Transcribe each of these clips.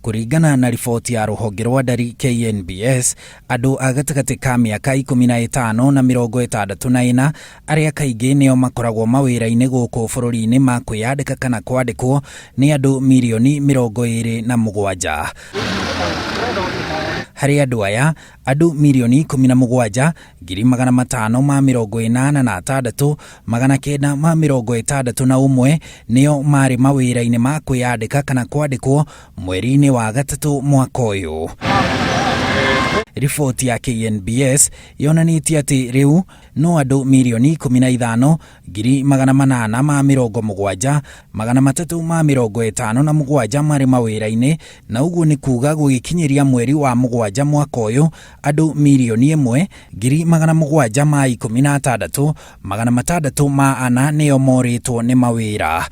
Kũringana na riboti ya rũhonge rwa ndari KNBS, andũ a gatagatĩ ka mĩaka 15 na 64 arĩa kaingĩ nĩo makoragwo mawĩra-inĩ gũkũ bũrũri-inĩ ma kwĩyandĩka kana kwandĩkwo nĩ andũ mirioni 27. Harĩ andũ aya, andũ mirioni 17,586,961 nĩo marĩ mawĩra-inĩ ma kwĩyandĩka kana kwandĩkwo mweri-inĩ wa gatatũ mwaka ũyũ. Riboti ya KNBS yonanĩtie atĩ rĩu no andũ mirioni 15,870,357 marĩ mawĩra-inĩ, na ũguo nĩ kuuga gũgĩkinyĩria mweri wa mũgwanja mwaka ũyũ andũ mirioni 1,716,604 nĩo morĩtwo nĩ mawĩra.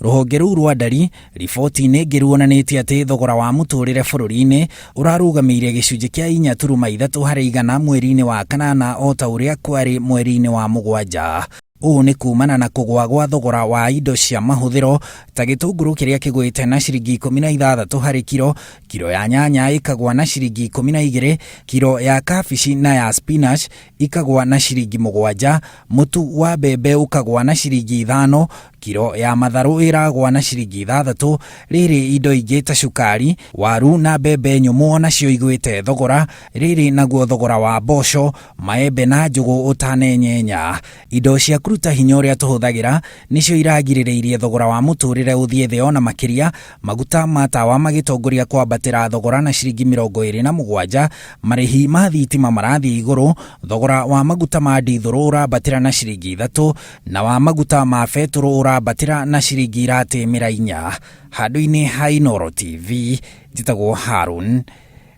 Rũhonge rũu rwa ndari, riboti-inĩ ĩngĩ ruonanĩtie atĩ thogora wa mũtũrĩre bũrũri-inĩ ũrarũgamĩire gĩcunjĩ kĩa 4.3 harĩ igana mweri-inĩ wa kanana o ta ũrĩa kwarĩ mweri-inĩ wa mũgwanja. Ũũ nĩ kuumana na kũgwa gwa thogora wa indo cia mahũthĩro ta gĩtũngũrũ kĩrĩa kĩgwĩte na ciringi 16 harĩ kiro, kiro ya nyanya ĩkagwa na ciringi 12, kiro ya kabici na ya spinach ikagwa na ciringi 7, mũtu wa mbembe ũkagwa na ciringi 5, kiro ya matharũ ĩragwa na ciringi 6, rĩrĩ indo ingĩ ta cukari, waru na mbembe nyũmũ nacio igwĩte thogora, rĩrĩ naguo thogora wa mboco, maembe na njũgũ ũtanenyenya. Indo cia kũruta hinya ũrĩa tũhũthagĩra nĩcio iragirĩrĩirie thogora wa mũtũrĩre ũthiĩ thĩ ona makĩria, maguta ma tawa magĩtongoria kwambatĩra thogora na ciringi 27, marĩhi ma thitima marathiĩ igũrũ, thogora wa maguta ma dithũrũ ũrambatĩra na ciringi 3, na wa maguta ma betũrũ ũrambatĩra na ciringi 4. Handũ-inĩ ha Inooro TV, njĩtagwo Harun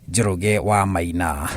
Njoroge wa Maina.